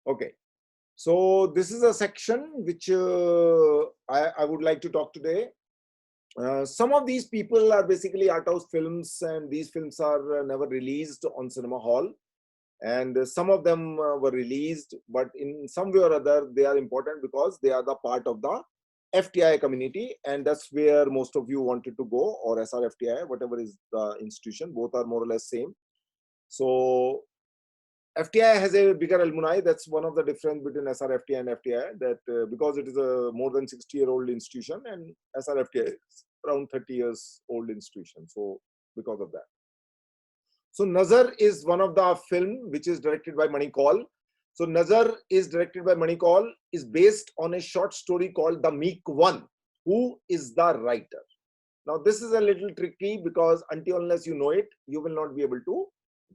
Okay. So this is a section which I would like to talk today. Some of these people are basically art house films, and these films are never released on cinema hall. And some of them were released, but in some way or other, they are important because they are the part of the FTI community, and that's where most of you wanted to go, or SRFTI, whatever is the institution. Both are more or less same. So FTI has a bigger alumni. That's one of the difference between SRFTI and FTI. That because it is a more than 60-year-old institution, and SRFTI is around 30 years old institution. So because of that. So Nazar is one of the film which is directed by Mani Kaul. So Nazar is directed by Mani Kaul, is based on a short story called The Meek One. Who is the writer? Now this is a little tricky because until unless you know it, you will not be able to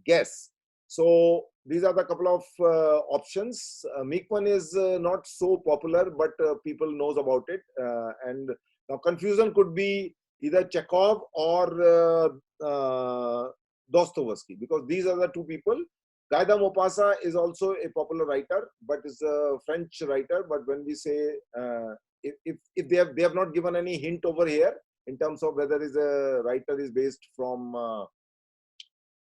guess. So these are the couple of options. Meek One is not so popular, but people knows about it. And now confusion could be either Chekhov or Dostoevsky, because these are the two people. Guy de Maupassant is also a popular writer, but is a French writer. But when we say if they have not given any hint over here in terms of whether is a writer is based from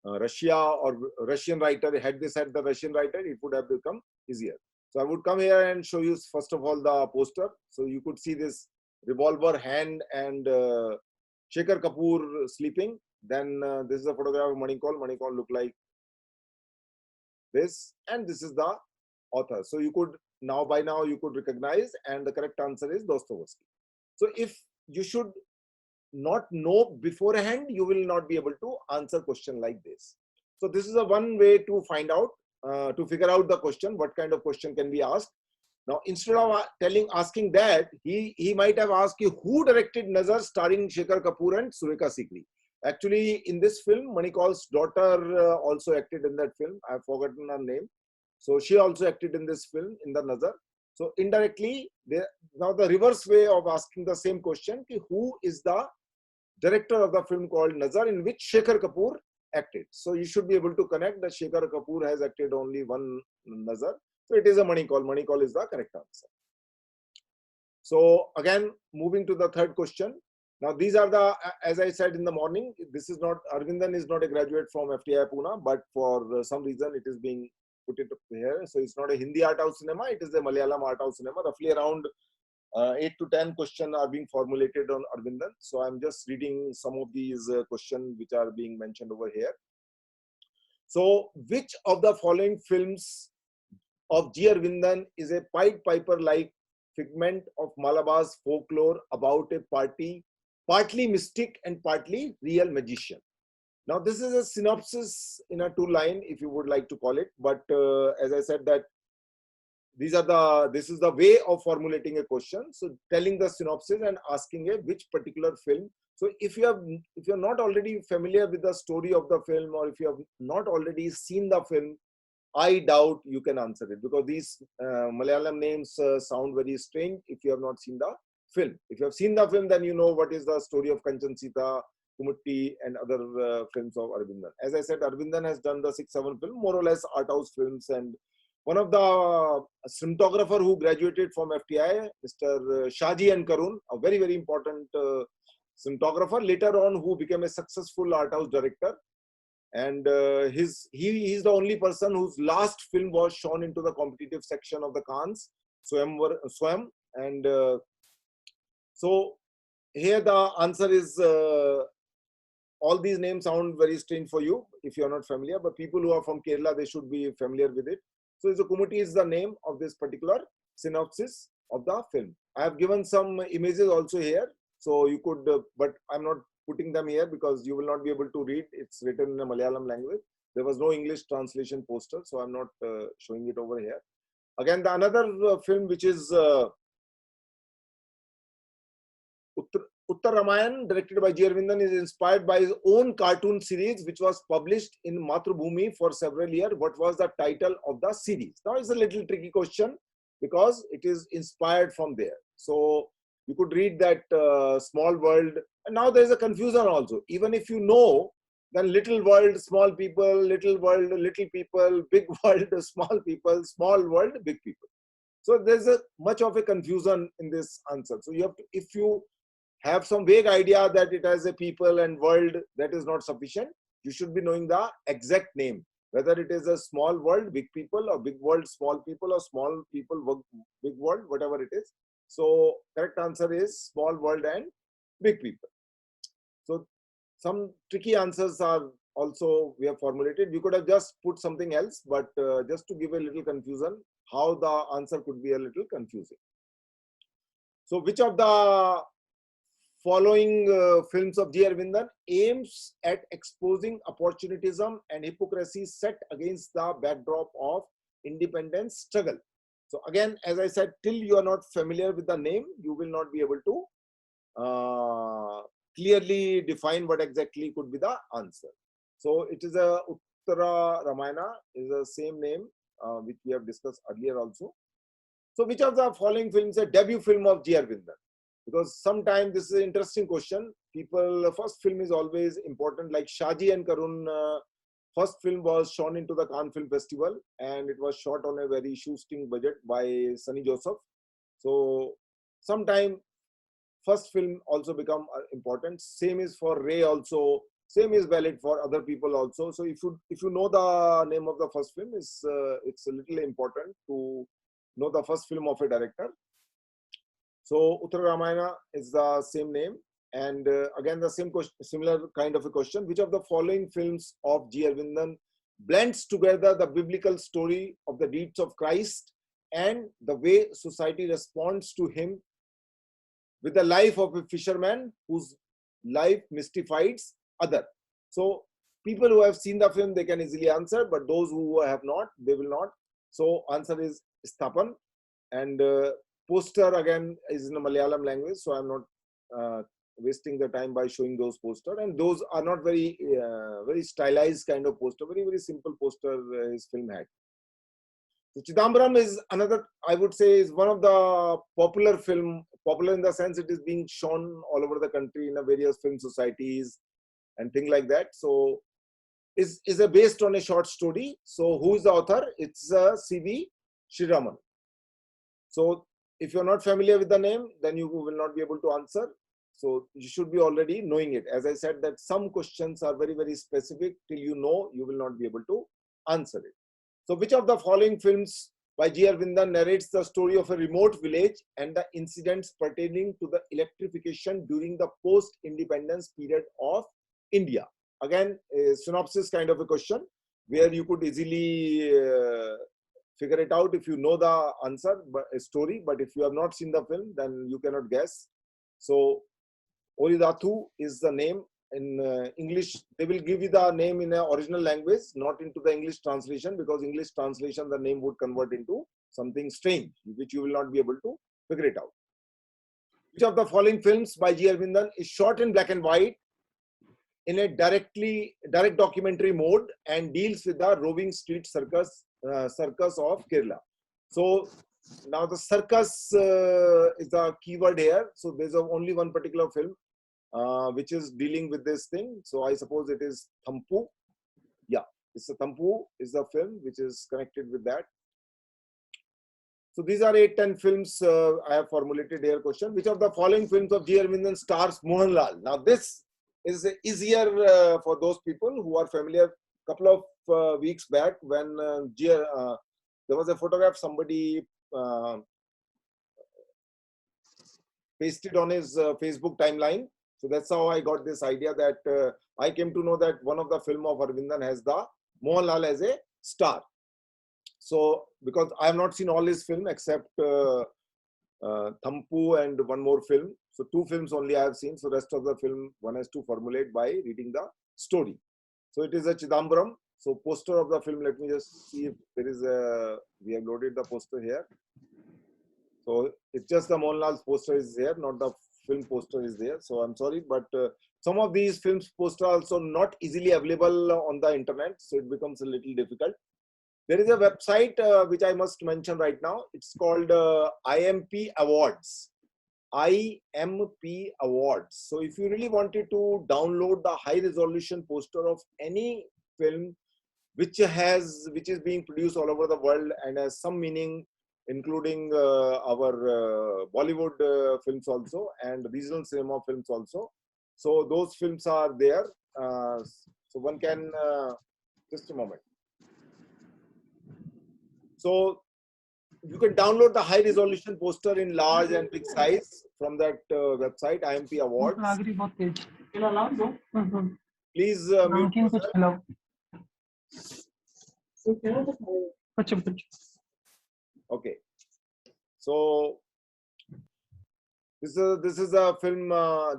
Russia or Russian writer, had they said the Russian writer, it would have become easier. So I would come here and show you first of all the poster. So you could see this revolver hand and Shekhar Kapoor sleeping. Then this is a photograph of Mani Kaul. Mani Kaul look like this, and this is the author. So you could by now you could recognize, and the correct answer is Dostoevsky. So if you should not know beforehand, you will not be able to answer question like this. So this is a one way to find out, to figure out the question, what kind of question can be asked. Now, instead of asking that, he might have asked you who directed Nazar starring Shekhar Kapoor and Surekha Sikri. Actually, in this film, Mani Kaul's daughter also acted in that film. I've forgotten her name. So she also acted in this film, in the Nazar. So indirectly, now the reverse way of asking the same question, who is the director of the film called Nazar, in which Shekhar Kapoor acted. So you should be able to connect that Shekhar Kapoor has acted only one Nazar. So it is a Mani Kaul. Mani Kaul is the correct answer. So again, moving to the third question. Now these are the, as I said in the morning, this is not, Arvindan is not a graduate from FTI Pune, but for some reason it is being put it here. So it's not a Hindi art house cinema, it is a Malayalam art house cinema. Roughly around 8 to 10 questions are being formulated on Arvindan. So I'm just reading some of these questions which are being mentioned over here. So which of the following films of G. Arvindan is a Pied Piper-like figment of Malabar's folklore about a partly mystic and partly real magician? Now this is a synopsis in a 2-line, if you would like to call it. But as I said that this is the way of formulating a question. So telling the synopsis and asking which particular film. So if you're not already familiar with the story of the film, or if you have not already seen the film, I doubt you can answer it, because these Malayalam names sound very strange if you have not seen the film. If you have seen the film, then you know what is the story of Kanchan Sita, Kumutti, and other films of Arvindan. As I said, Arvindan has done the 6-7 film, more or less art house films. And one of the cinematographer who graduated from FTI, Mr. Shaji and Karun, a very, very important cinematographer, later on who became a successful art house director. And he's the only person whose last film was shown into the competitive section of the Cannes, Swam. And so here the answer is, all these names sound very strange for you if you are not familiar, but people who are from Kerala, they should be familiar with it. So Kumutti is the name of this particular synopsis of the film. I have given some images also here, so you could, but I'm not putting them here because you will not be able to read. It's written in a Malayalam language. There was no English translation poster, so I'm not showing it over here. Again, the another film which is Uttar Ramayan, directed by G. Arvindan, is inspired by his own cartoon series, which was published in Mathrubhumi for several years. What was the title of the series? Now it's a little tricky question because it is inspired from there. So you could read that Small World. And now there is a confusion also. Even if you know Then little world, small people, little world, little people, big world, small people, small world, big people. So there's a much of a confusion in this answer. So you have to, if you have some vague idea that it has a people and world, that is not sufficient. You should be knowing the exact name, whether it is a small world, big people, or big world, small people, or small people, big world, whatever it is. So correct answer is small world and big people. So some tricky answers are also we have formulated. We could have just put something else, but just to give a little confusion, how the answer could be a little confusing. So which of the following films of G. Aravindan aims at exposing opportunism and hypocrisy set against the backdrop of independence struggle? So again, as I said, till you are not familiar with the name, you will not be able to clearly define what exactly could be the answer. So it is a Uttara Ramayana, is the same name which we have discussed earlier also. So which of the following films is a debut film of G. Aravindan? Because sometimes this is an interesting question. People, first film is always important. Like Shaji and Karun, first film was shown into the Cannes Film Festival, and it was shot on a very shoestring budget by Sunny Joseph. So sometime first film also become important. Same is for Ray also. Same is valid for other people also. So if you know the name of the first film, it's a little important to know the first film of a director. So Uttara Ramayana is the same name, and again the same question, similar kind of a question. Which of the following films of G. Aravindan blends together the biblical story of the deeds of Christ and the way society responds to him with the life of a fisherman whose life mystifies other? So people who have seen the film, they can easily answer, but those who have not, they will not. So answer is Sthapan, and poster again is in the Malayalam language, so I'm not wasting the time by showing those poster, and those are not very very stylized kind of poster, very simple poster his film had. So Chidambaram is another, I would say, is one of the popular film, popular in the sense it is being shown all over the country in a various film societies and things like that. So is based on a short story. So who is the author? It's C.V. Sriraman. So if you're not familiar with the name, then you will not be able to answer. So you should be already knowing it. As I said, that some questions are very specific. Till you know, you will not be able to answer it. So which of the following films by G. Aravindan narrates the story of a remote village and the incidents pertaining to the electrification during the post-independence period of India? Again, a synopsis kind of a question where you could easily figure it out if you know the answer, but a story. But if you have not seen the film, then you cannot guess. So Oridathu is the name. In English, they will give you the name in the original language, not into the English translation, because English translation, the name would convert into something strange, which you will not be able to figure it out. Which of the following films by G. Aravindan is shot in black and white in a direct documentary mode and deals with the roving street circus of Kerala? So now the circus is the keyword here. So there's only one particular film which is dealing with this thing. So I suppose it is Thampu. Yeah, it's a Thampu is the film which is connected with that. So these are 8-10 films I have formulated here. Question: which of the following films of G. Aravindan stars Mohanlal? Now this is easier for those people who are familiar. Couple of weeks back, when there was a photograph somebody pasted on his Facebook timeline. So that's how I got this idea that I came to know that one of the film of Aravindan has the Mohanlal as a star. So because I have not seen all his film except Thampu and one more film. So 2 films only I have seen. So rest of the film one has to formulate by reading the story. So it is a Chidambaram. So poster of the film, let me just see if there is a, we have loaded the poster here. So it's just the Mohanlal's poster is here, not the film poster is there. So I'm sorry, but some of these films poster are also not easily available on the internet. So it becomes a little difficult. There is a website which I must mention right now. It's called IMP Awards. IMP Awards. So if you really wanted to download the high resolution poster of any film which is being produced all over the world and has some meaning, including our Bollywood films also and regional cinema films also. So those films are there. So one can just a moment. So you can download the high resolution poster in large and big size from that website, IMP Awards. Please mute yourself. Okay. So this is a film.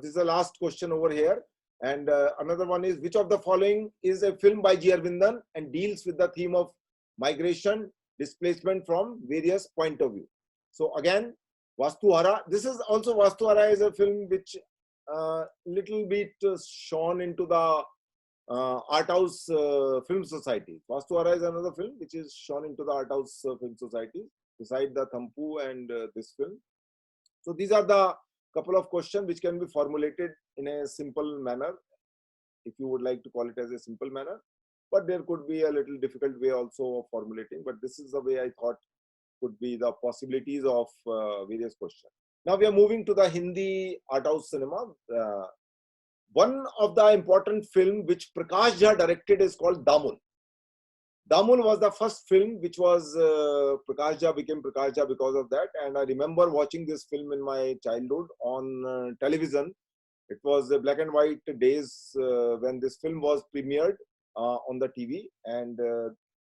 This is the last question over here. And another one is, which of the following is a film by G. Arvindan and deals with the theme of migration, displacement from various point of view? So again, Vastuhara. This is also Vastuhara is a film which little bit shown into the Art House Film Society. Vastuhara is another film which is shown into the Art House Film Society beside the Thampu and this film. So these are the couple of questions which can be formulated in a simple manner, if you would like to call it as a simple manner. But there could be a little difficult way also of formulating. But this is the way I thought could be the possibilities of various questions. Now we are moving to the Hindi art house cinema. One of the important film which Prakash Jha directed is called Damul. Damul was the first film which was Prakash Jha became Prakash Jha because of that. And I remember watching this film in my childhood on television. It was black and white days when this film was premiered on the TV. And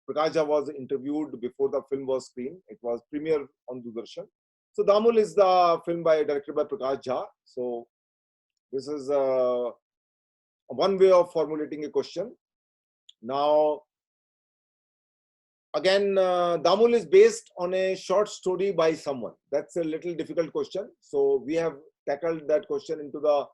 Prakash Jha was interviewed before the film was screened. It was premiered on Doordarshan. So Damul is the film directed by Prakash Jha. So this is one way of formulating a question. Now, again, Damul is based on a short story by someone. That's a little difficult question. So we have tackled that question into the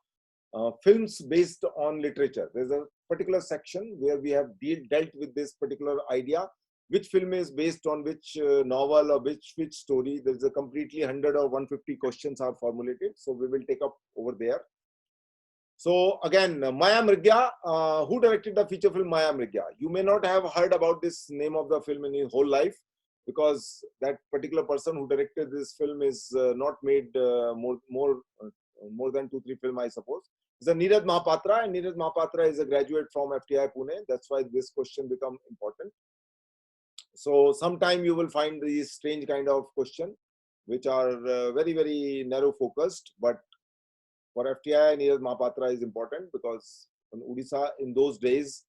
films based on literature. There's a particular section where we have dealt with this particular idea. Which film is based on which novel or which story? There's a completely 100 or 150 questions are formulated. So we will take up over there. So again, Maya Mrigya, who directed the feature film Maya Mrigya? You may not have heard about this name of the film in your whole life, because that particular person who directed this film is not made more than 2-3 films, I suppose. It's a Neeraj Mahapatra, and Neeraj Mahapatra is a graduate from FTI Pune. That's why this question becomes important. So sometime you will find these strange kind of questions, which are very, very narrow focused, but for FTI, Neeraj Mahapatra is important because in Odisha, in those days,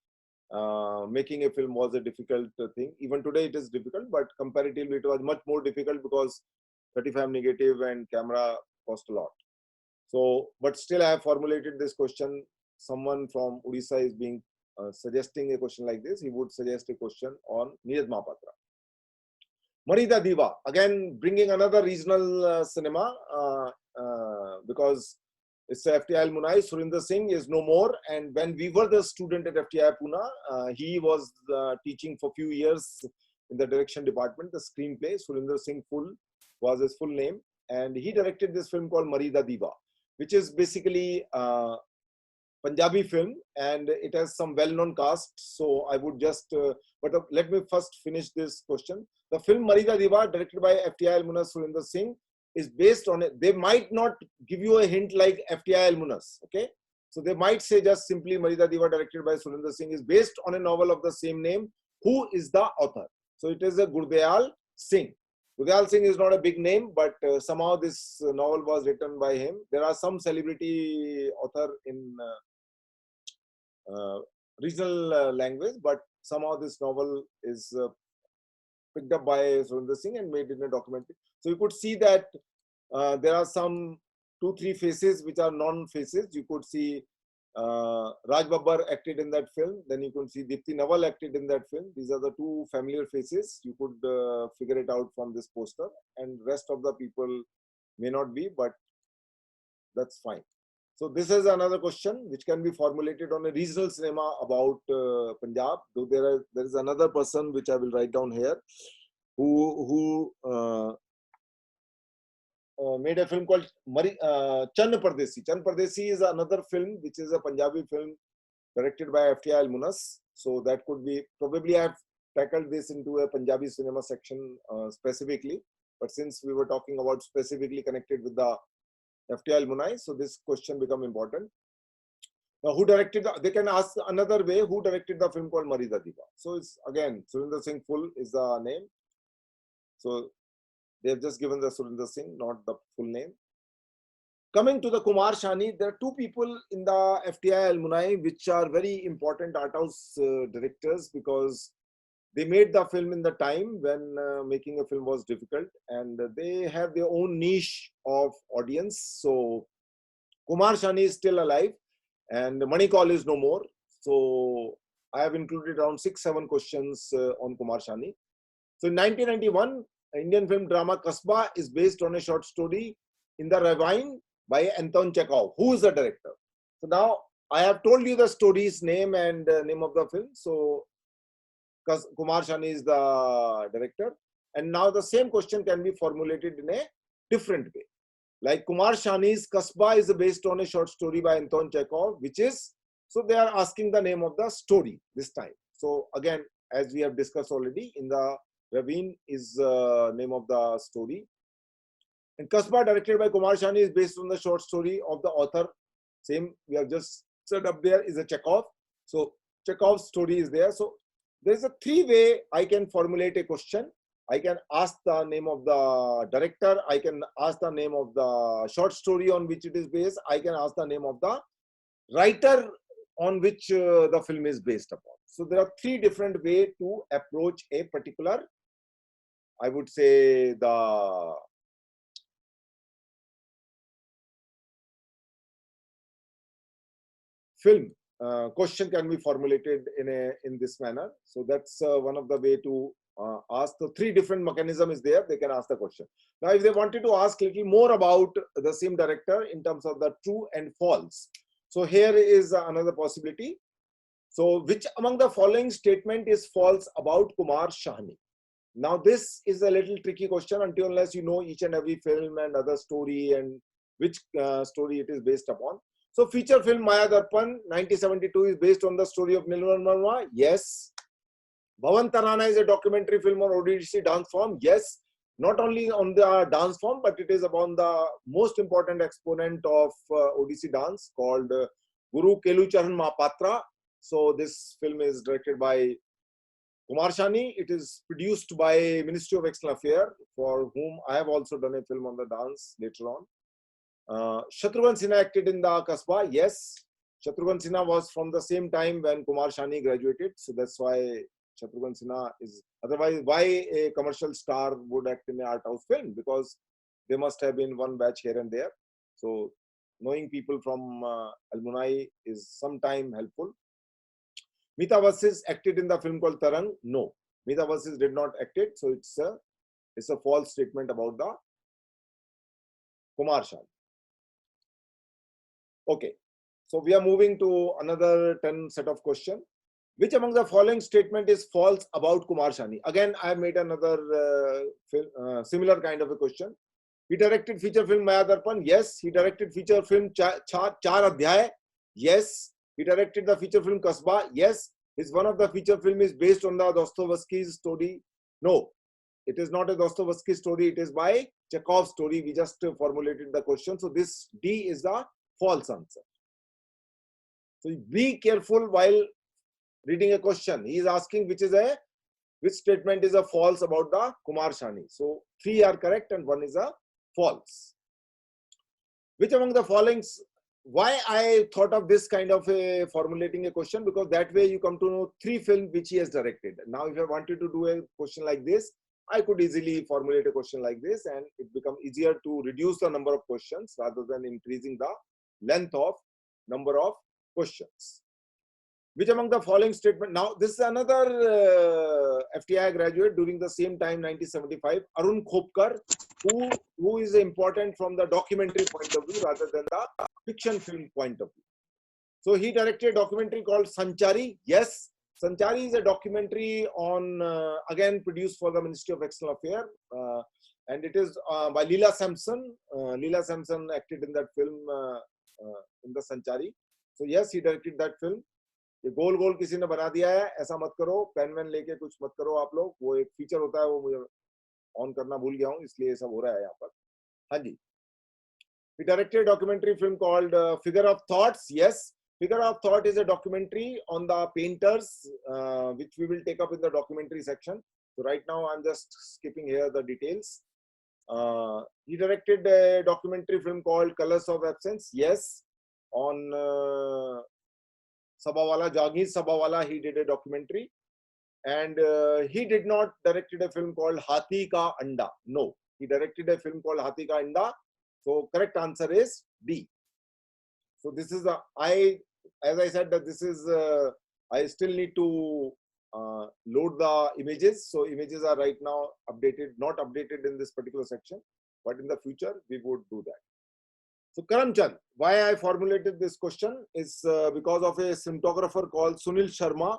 making a film was a difficult thing. Even today it is difficult, but comparatively it was much more difficult because 35 negative and camera cost a lot. So, but still I have formulated this question. Someone from Odisha is being suggesting a question like this. He would suggest a question on Neeraj Mahapatra. Marida Diva, again bringing another regional cinema because it's FTI Almunai. Surinder Singh is no more, and when we were the student at FTI Pune, he was teaching for a few years in the direction department, the screenplay. Surinder Singh Full was his full name, and he directed this film called Marida Diva, which is basically Punjabi film, and it has some well-known cast. So I would just, let me first finish this question. The film Marida Diva, directed by FTI Almunai Surinder Singh, is based on it. They might not give you a hint like FTI Almunas, okay? So they might say just simply Marida Diva, directed by Surinder Singh, is based on a novel of the same name. Who is the author? So it is a Gurdyal Singh. Gurdyal Singh is not a big name, but somehow this novel was written by him. There are some celebrity author in regional language, but somehow this novel is picked up by Surinder Singh and made in a documentary. So you could see that there are some 2-3 faces which are non-faces. You could see Raj Babbar acted in that film. Then you could see Dipti Nawal acted in that film. These are the 2 familiar faces. You could figure it out from this poster. And rest of the people may not be, but that's fine. So this is another question which can be formulated on a regional cinema about Punjab. Though there is another person which I will write down here, who made a film called Chand Pardesi. Chand Pardesi is another film which is a Punjabi film directed by FTI Al-Munas. So that could be, probably I have tackled this into a Punjabi cinema section specifically. But since we were talking about specifically connected with the FTI Al-Munas, so this question become important. Now, who directed they can ask another way, who directed the film called Marida Diva? So it's again, Surinder Singh Full is the name. So they have just given the Surinder Singh, not the full name. Coming to the Kumar Sani, there are two people in the FTI Al-Munas which are very important art house directors, because they made the film in the time when making a film was difficult, and they have their own niche of audience. So Kumar Sani is still alive, and Manikal is no more. So I have included around 6-7 questions on Kumar Sani. So in 1991, Indian film drama Kasba is based on a short story in the Ravine by Anton Chekhov. Who is the director? So now I have told you the story's name and name of the film. So Kumar Sani is the director. And now the same question can be formulated in a different way. Like Kumar Sani's Kasba is based on a short story by Anton Chekhov, which is, so they are asking the name of the story this time. So again, as we have discussed already, in the Ravine is name of the story. And Kasba, directed by Kumar Sani, is based on the short story of the author. Same, we have just set up there, is a Chekhov. So Chekhov's story is there. So there's a 3-way I can formulate a question. I can ask the name of the director. I can ask the name of the short story on which it is based. I can ask the name of the writer on which the film is based upon. So there are 3 different ways to approach a particular, I would say, the film question can be formulated in this manner. So that's one of the way to ask. The 3 different mechanism is there. They can ask the question. Now, if they wanted to ask a little more about the same director in terms of the true and false, so here is another possibility. So, which among the following statement is false about Kumar Sani? Now, this is a little tricky question until unless you know each and every film and other story and which story it is based upon. So, feature film Maya Darpan 1972 is based on the story of Nilmal Verma. Yes. Bhavan Tarana is a documentary film on Odissi dance form. Yes. Not only on the dance form, but it is upon the most important exponent of Odissi dance called Guru Kelucharan Mahapatra. So, this film is directed by Kumar Sani. It is produced by Ministry of External Affairs, for whom I have also done a film on the dance later on. Shatrughan Sinha acted in the Kasba. Yes, Shatrughan Sinha was from the same time when Kumar Sani graduated. So that's why Shatrughan Sinha is, otherwise why a commercial star would act in an art house film? Because they must have been one batch here and there. So knowing people from Al-Munas is sometime helpful. Mita Vasis acted in the film called Tarang. No, Mita Vasis did not act it. So it's a false statement about the Kumar Sani. Okay, so we are moving to another 10 set of questions. Which among the following statement is false about Kumar Sani? Again, I have made another similar kind of a question. He directed feature film Maya Darpan. Yes. He directed feature film Char Adhyay. Yes. He directed the feature film Kasba. Yes. His one of the feature film is based on the Dostoevsky's story. No, it is not a Dostoevsky story. It is by Chekhov's story. We just formulated the question. So this D is the false answer. So be careful while reading a question. He is asking which statement is a false about the Kumar Sani. So 3 are correct and 1 is a false. Which among the following? Why I thought of this kind of a formulating a question? Because that way you come to know 3 films which he has directed. Now, if I wanted to do a question like this, I could easily formulate a question like this, and it becomes easier to reduce the number of questions rather than increasing the length of number of questions. Which among the following statement? Now, this is another FTI graduate during the same time, 1975, Arun Khopkar, who is important from the documentary point of view rather than the fiction film point of view. So he directed a documentary called Sanchari. Yes. Sanchari is a documentary on, again produced for the Ministry of External Affairs, and it is by Leela Sampson. Leela Sampson acted in that film in the Sanchari. So yes, he directed that film. ये गोल गोल किसी ने बना दिया है, ऐसा मत करो, pen when लेके कुछ मत करो आप लोग, वो एक फीचर होता है, वो मुझे ऑन करना भूल गया हूँ, इसलिए सब हो रहा है यहाँ पर. हाँ जी. He directed a documentary film called Figure of Thoughts. Yes, Figure of Thought is a documentary on the painters, which we will take up in the documentary section. So right now I'm just skipping here the details. He directed a documentary film called Colors of Absence. Yes, on Sabawala, Jagir Sabawala, he did a documentary. And he did not directed a film called Hathi Ka Anda. No, he directed a film called Hathi Ka Anda. So correct answer is D. So this is as I said that this is, I still need to load the images. So images are right now updated, not updated in this particular section, but in the future we would do that. So Karamchand, why I formulated this question is because of a cinematographer called Sunil Sharma,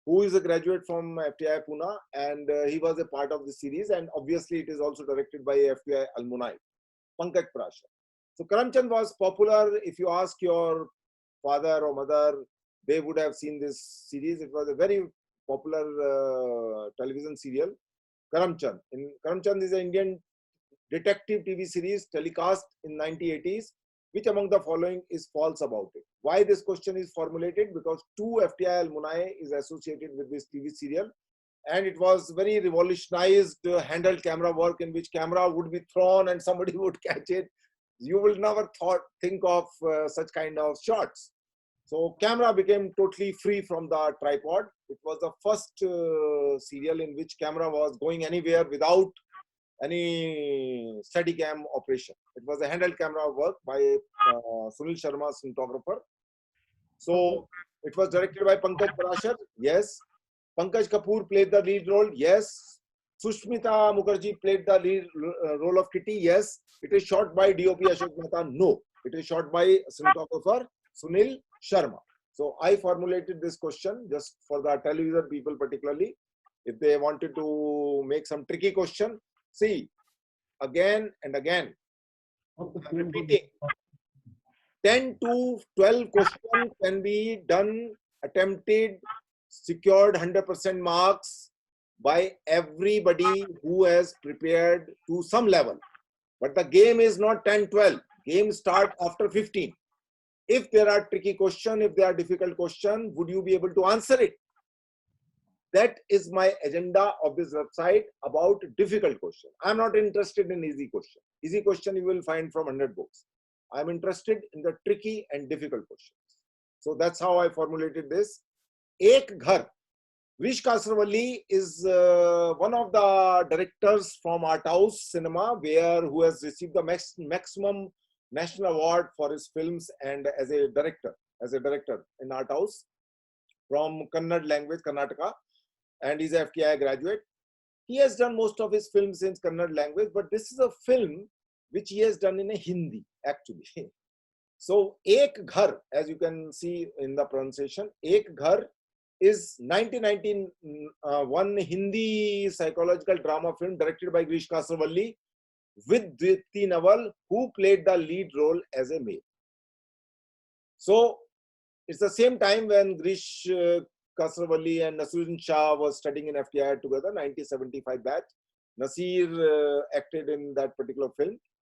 who is a graduate from FTI Pune, and he was a part of the series, and obviously it is also directed by FTI alumni, Pankaj Parashar. So Karamchand was popular. If you ask your father or mother, they would have seen this series. It was a very popular television serial, Karamchand. Karamchand is an Indian detective TV series telecast in 1980s. Which among the following is false about it? Why this question is formulated? Because two FTI alumni is associated with this TV serial, and it was very revolutionized handheld camera work in which camera would be thrown and somebody would catch it. You will never think of such kind of shots. So camera became totally free from the tripod. It was the first serial in which camera was going anywhere without any Steadicam operation. It was a handheld camera work by Sunil Sharma, cinematographer. So it was directed by Pankaj Parashar. Yes. Pankaj Kapoor played the lead role. Yes. Sushmita Mukherjee played the lead role of Kitty. Yes. It is shot by DOP Ashok Mehta. No. It is shot by cinematographer Sunil Sharma. So I formulated this question just for the television people particularly. If they wanted to make some tricky question, see, again and again, I'm repeating, 10 to 12 questions can be done, attempted, secured 100% marks by everybody who has prepared to some level. But the game is not 10, 12. Game start after 15. If there are tricky questions, if there are difficult questions, would you be able to answer it? That is my agenda of this website about difficult question. I'm not interested in easy question. Easy question you will find from 100 books. I'm interested in the tricky and difficult questions. So that's how I formulated this. Ek Ghar. Girish Kasarwalli is one of the directors from Art House Cinema, who has received the maximum national award for his films and as a director in Art House from Kannada language, Karnataka. And he's a FTI graduate. He has done most of his films in Kannada language, but this is a film which he has done in a Hindi, actually. So, Ek Ghar, as you can see in the pronunciation, Ek Ghar is 1991 Hindi psychological drama film directed by Girish Kasarwalli with Dipti Naval, who played the lead role as a male. So, it's the same time when Girish Kasarwalli and Naseeruddin Shah was studying in FTI together, 1975 batch. Nasir acted in that particular film.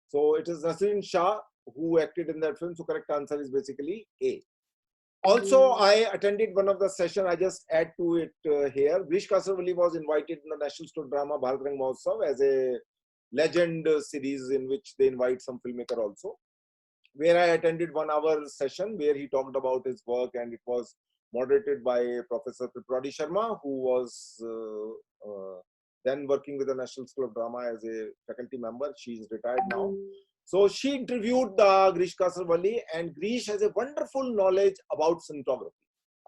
So it is Naseeruddin Shah who acted in that film. So correct answer is basically A. Also, I attended one of the sessions. I just add to it here. Girish Kasarwalli was invited in the National School Drama Bharat Rang Mahotsav as a legend series in which they invite some filmmaker also. Where I attended 1 hour session where he talked about his work, and it was moderated by Professor Pipradi Sharma, who was then working with the National School of Drama as a faculty member. She is retired now. So she interviewed Girish Kasarwalli, and Girish has a wonderful knowledge about cinematography.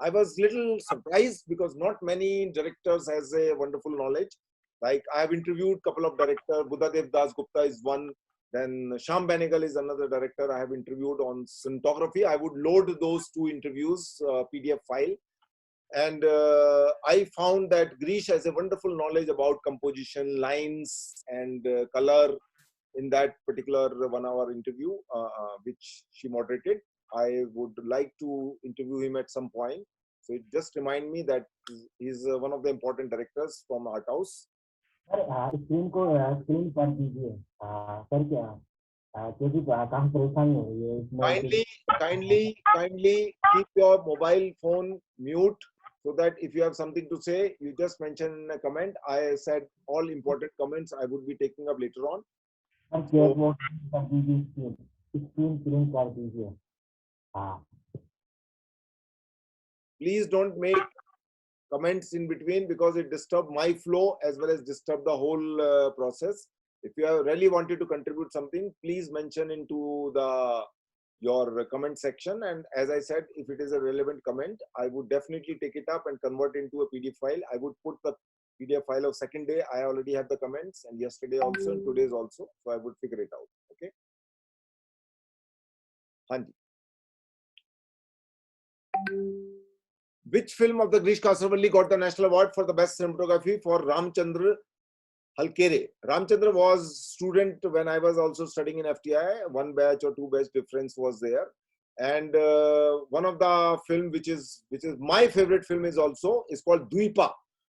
I was little surprised because not many directors has a wonderful knowledge. Like I have interviewed a couple of directors. Buddhadev Das Gupta is one. Then Shyam Benegal is another director I have interviewed on cinematography. I would load those 2 interviews PDF file. And I found that Grish has a wonderful knowledge about composition, lines, and color in that particular 1 hour interview, which she moderated. I would like to interview him at some point. So it just remind me that he's one of the important directors from Art House. Sir screen को screen कर दीजिए sir क्या क्योंकि काफी परेशानी हो रही है इसमें Kindly keep your mobile phone mute, so that if you have something to say, you just mention in a comment. I said all important comments I would be taking up later on. Sir So chat box कर दीजिए screen screen कर दीजिए हाँ please don't make comments in between, because it disturbs my flow as well as disturb the whole process. If you have really wanted to contribute something, please mention into your comment section, and as I said, if it is a relevant comment, I would definitely take it up and convert into a PDF file. I would put the PDF file of second day. I already have the comments, and yesterday also and today's also, so I would figure it out. Okay. Hanji. Which film of the Grish Kasarvalli got the National Award for the best cinematography for Ramchandra Halkere? Ramchandra was student when I was also studying in FTI. 1 batch or 2 batch difference was there. And one of the film which is my favorite film is called Dvipa.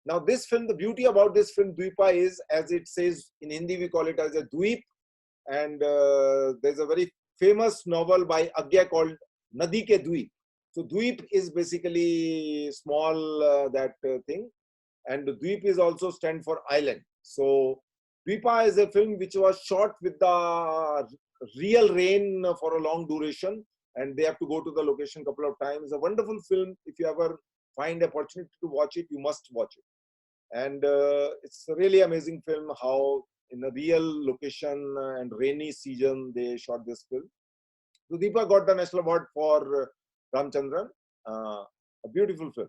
Now this film, the beauty about this film Dvipa is, as it says in Hindi, we call it as a Dweep. And there's a very famous novel by Agya called Nadi Ke Dweep. So Dweep is basically small thing, and Dweep is also stand for island. So Dvipa is a film which was shot with the real rain for a long duration, and they have to go to the location a couple of times. A wonderful film. If you ever find opportunity to watch it, you must watch it. And it's a really amazing film how in a real location and rainy season they shot this film. So Dvipa got the National Award for Ramchandran. A beautiful film.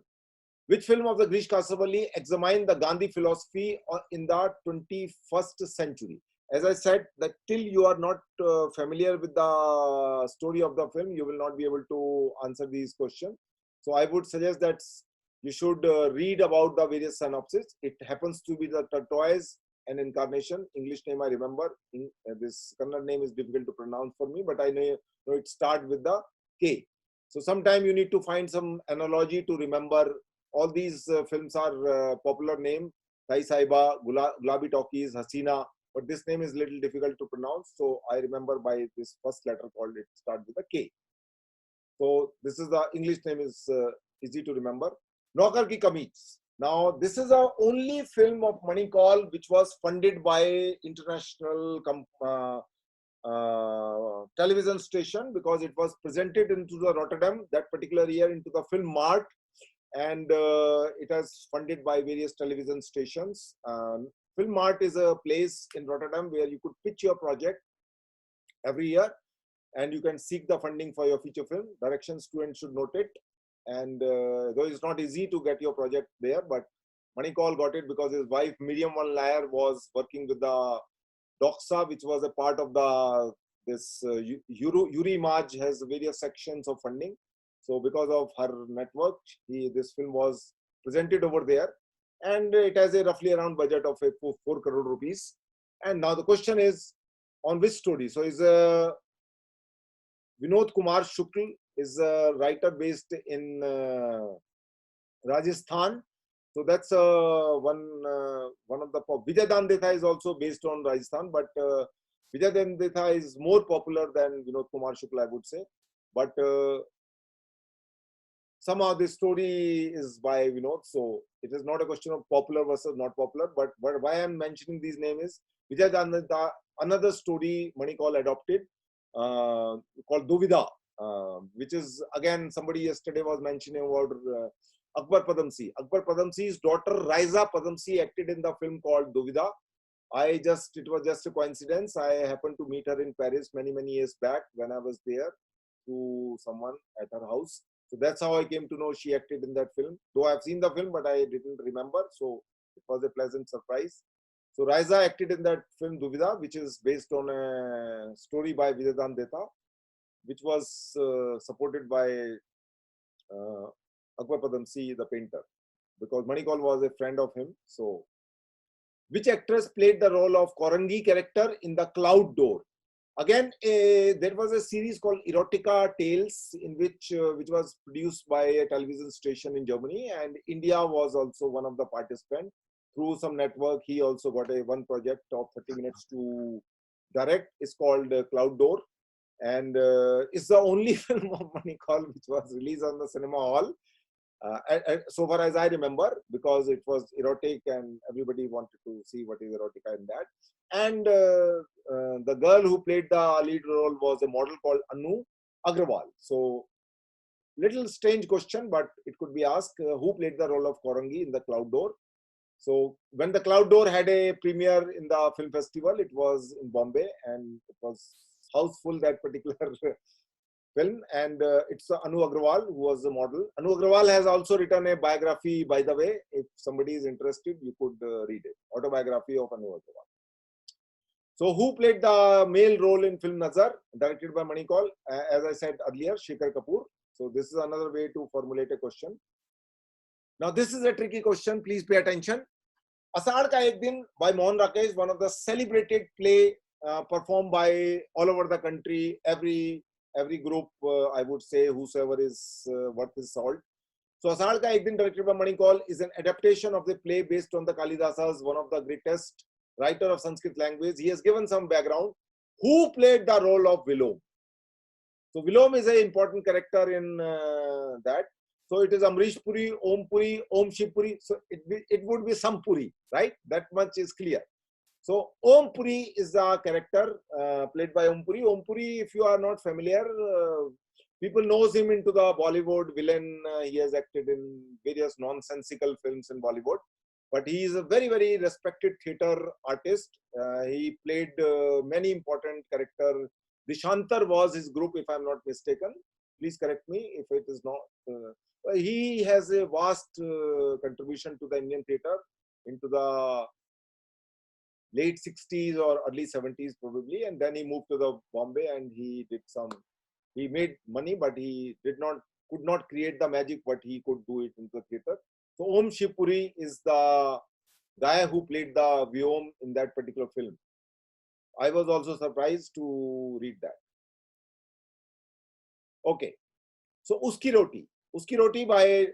Which film of the Grish Kasarvalli examined the Gandhi philosophy in the 21st century? As I said, that till you are not familiar with the story of the film, you will not be able to answer these questions. So I would suggest that you should read about the various synopses. It happens to be the Tortoise and Incarnation. English name I remember. This Kannada name is difficult to pronounce for me, but I know it starts with the K. So sometime you need to find some analogy to remember. All these films are popular name. Sai Saiba, Gulabi Talkies, Hasina. But this name is little difficult to pronounce. So I remember by this first letter called it start with a K. So this is the English name is easy to remember. Naukar Ki Kameez. Now this is the only film of Manikal which was funded by international television station, because it was presented into the Rotterdam that particular year into the Film Mart, and it has funded by various television stations. Film Mart is a place in Rotterdam where you could pitch your project every year, and you can seek the funding for your feature film. Direction students should note it. And though it's not easy to get your project there, but Manikal got it because his wife Miriam Van Laer was working with the Doxa, which was a part of the Yuri Maj has various sections of funding. So because of her network, this film was presented over there, and it has a roughly around budget of 4 crore rupees. And now the question is on which story. So is Vinod Kumar Shukl is a writer based in Rajasthan. So that's one of the Vijay Dandetha is also based on Rajasthan, but Vijay Dandetha is more popular than Vinod Kumar Shukla, I would say. But somehow this story is by Vinod, so it is not a question of popular versus not popular. But why I'm mentioning these names is Vijay Dandetha. Another story Manikal adopted called Duvida, which is again somebody yesterday was mentioning about. Akbar Padamsee. Akbar Padamsee's daughter Raiza Padamsee acted in the film called Duvida. It was just a coincidence. I happened to meet her in Paris many years back when I was there to someone at her house. So that's how I came to know she acted in that film. Though I've seen the film, but I didn't remember. So it was a pleasant surprise. So Raiza acted in that film Duvida, which is based on a story by Vijay Dandetha, which was supported by Akbar Padamsee, the painter, because Manikal was a friend of him. So, which actress played the role of Korangi character in The Cloud Door? Again, there was a series called Erotica Tales, in which was produced by a television station in Germany, and India was also one of the participants. Through some network, he also got one project of 30 minutes to direct. It's called Cloud Door, and it's the only film of Manikal which was released on the cinema hall. So far as I remember, because it was erotic and everybody wanted to see what is erotica in that. And the girl who played the lead role was a model called Anu Agrawal. So, little strange question, but it could be asked, who played the role of Korangi in The Cloud Door? So, when The Cloud Door had a premiere in the film festival, it was in Bombay, and it was houseful, that particular film, and it's Anu Agrawal who was the model. Anu Agrawal has also written a biography, by the way. If somebody is interested, you could read it. Autobiography of Anu Agrawal. So, who played the male role in film Nazar, directed by Manikal? As I said earlier, Shekhar Kapoor. So, this is another way to formulate a question. Now, this is a tricky question. Please pay attention. Asaad Ka Ek Din by Mohan Rakesh, one of the celebrated play performed by all over the country. Every group, I would say, whosoever is worth his salt. So, Asaad Ka Ek Din, directed by Manikal, is an adaptation of the play based on the Kalidasas, one of the greatest writer of Sanskrit language. He has given some background. Who played the role of Vilom? So, Vilom is an important character in that. So, it is Amrish Puri, Om Puri, Om Shiv Puri. So, it would be some Puri, right? That much is clear. So, Om Puri is the character played by Om Puri. Om Puri, if you are not familiar, people knows him into the Bollywood villain. He has acted in various nonsensical films in Bollywood. But he is a very, very respected theatre artist. He played many important characters. Dishantar was his group, if I'm not mistaken. Please correct me if it is not. He has a vast contribution to the Indian theatre into the late 60s or early 70s probably, and then he moved to the Bombay and he made money, but he could not create the magic what he could do it into the theatre. So Om Shiv Puri is the guy who played the Vyom in that particular film. I was also surprised to read that. Okay, so Uski Roti. Uski Roti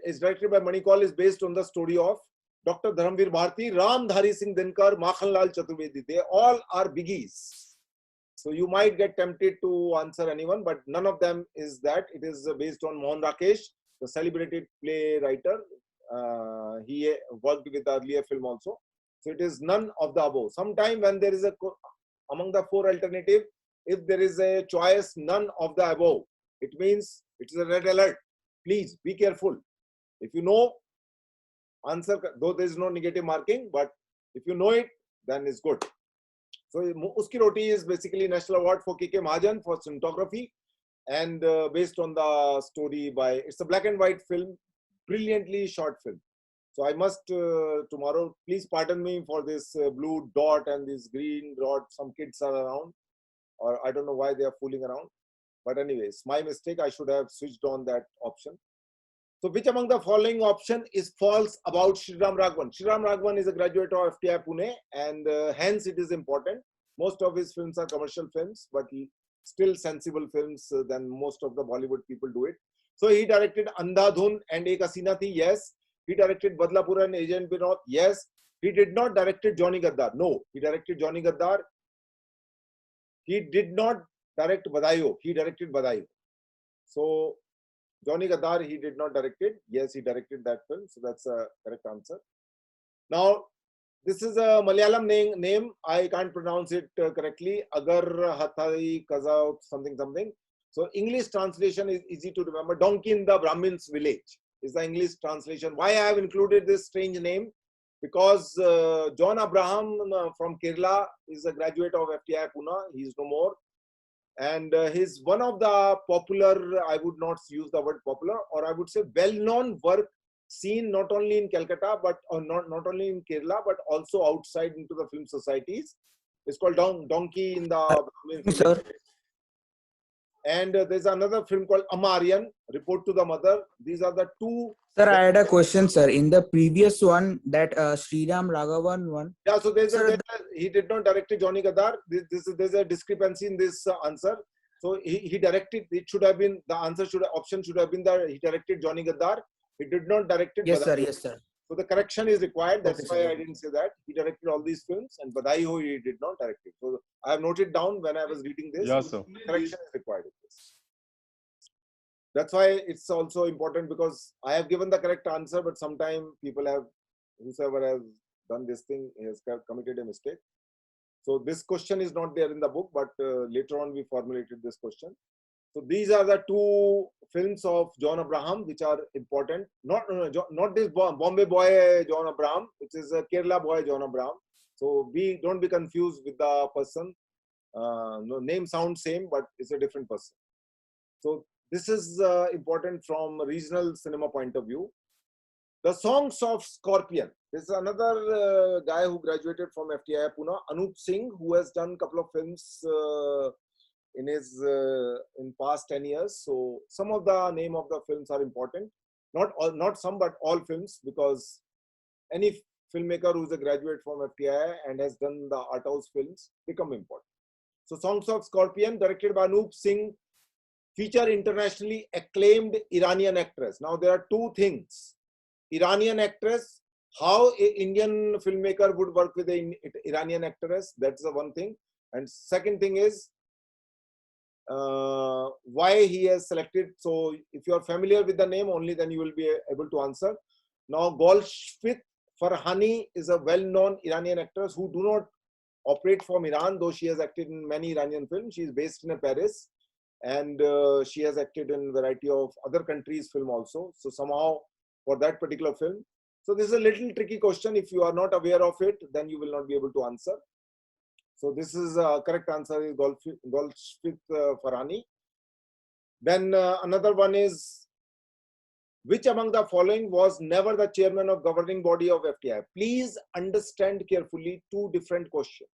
is directed by Manikal, is based on the story of Dr. Dharamveer Bharti, Ram Dhari Singh Dinkar, Makhanlal Chaturvedi. They all are biggies. So you might get tempted to answer anyone, but none of them is that. It is based on Mohan Rakesh, the celebrated playwriter. He worked with the earlier film also. So it is none of the above. Sometime when there is among the four alternatives, if there is a choice, none of the above, it means it is a red alert. Please be careful. If you know, answer, though there is no negative marking, but if you know it, then it's good. So Uski Roti is basically National Award for K.K. Mahajan for cinematography, and based on the story it's a black and white film, brilliantly short film. So I must tomorrow, please pardon me for this blue dot and this green dot. Some kids are around, or I don't know why they are fooling around. But anyways, my mistake. I should have switched on that option. So which among the following option is false about Sriram Raghavan? Sriram Raghavan is a graduate of FTI Pune, and hence it is important. Most of his films are commercial films, but still sensible films than most of the Bollywood people do it. So he directed Andhadhun and Ek Hasina Thi, yes. He directed Badlapur and Agent Vinod, yes. He did not directed Johnny Gaddar. No, he directed Johnny Gaddar. He did not direct Badayo. He directed Badayo. So Johnny Gaddar, he did not direct it. Yes, he directed that film. So that's a correct answer. Now, this is a Malayalam name. I can't pronounce it correctly. Agar Hathai Kaza something. So English translation is easy to remember. Donkey in the Brahmin's village is the English translation. Why I have included this strange name? Because John Abraham from Kerala is a graduate of FTI Pune. He is no more. And he's one of the popular, I would not use the word popular, or I would say well-known work seen not only in Calcutta, but not only in Kerala, but also outside into the film societies. It's called Donkey in the... Sir. And there's another film called Amaryan, Report to the Mother. These are the two. Sir, I had a question, sir. In the previous one, that Sriram Raghavan one. Yeah, so Sir, he did not direct Johnny Gadar. There's a discrepancy in this answer. So he directed. It should have been, the answer option should have been that he directed Johnny Gadar. He did not direct it. Yes, Badai sir. Ho. Yes, sir. So the correction is required. That's Okay, why sir. I didn't say that. He directed all these films, and Badai Ho he did not direct it. So I have noted down when I was reading this. Yes, sir. Correction is required in this. That's why it's also important, because I have given the correct answer, but sometimes people have, whosoever has done this thing has committed a mistake. So this question is not there in the book, but later on we formulated this question. So these are the two films of John Abraham which are important. Not this Bombay boy John Abraham, which is a Kerala boy John Abraham. So don't be confused with the person. No, name sounds same, but it's a different person. So this is important from a regional cinema point of view. The Songs of Scorpion. This is another guy who graduated from FTI Pune, Anup Singh, who has done a couple of films in his in past 10 years. So some of the name of the films are important. Not some, but all films, because any filmmaker who is a graduate from FTI and has done the art house films become important. So Songs of Scorpion, directed by Anup Singh, feature internationally acclaimed Iranian actress. Now there are two things. Iranian actress, how an Indian filmmaker would work with an Iranian actress, that's the one thing. And second thing is why he has selected. So if you are familiar with the name only, then you will be able to answer. Now Golshift Farhani is a well-known Iranian actress who do not operate from Iran, though she has acted in many Iranian films. She is based in Paris, and she has acted in a variety of other countries' film also. So somehow for that particular film. So this is a little tricky question. If you are not aware of it, then you will not be able to answer. So this is correct answer is Golshift Farhani. Then another one is, which among the following was never the chairman of governing body of FTI? Please understand carefully two different questions.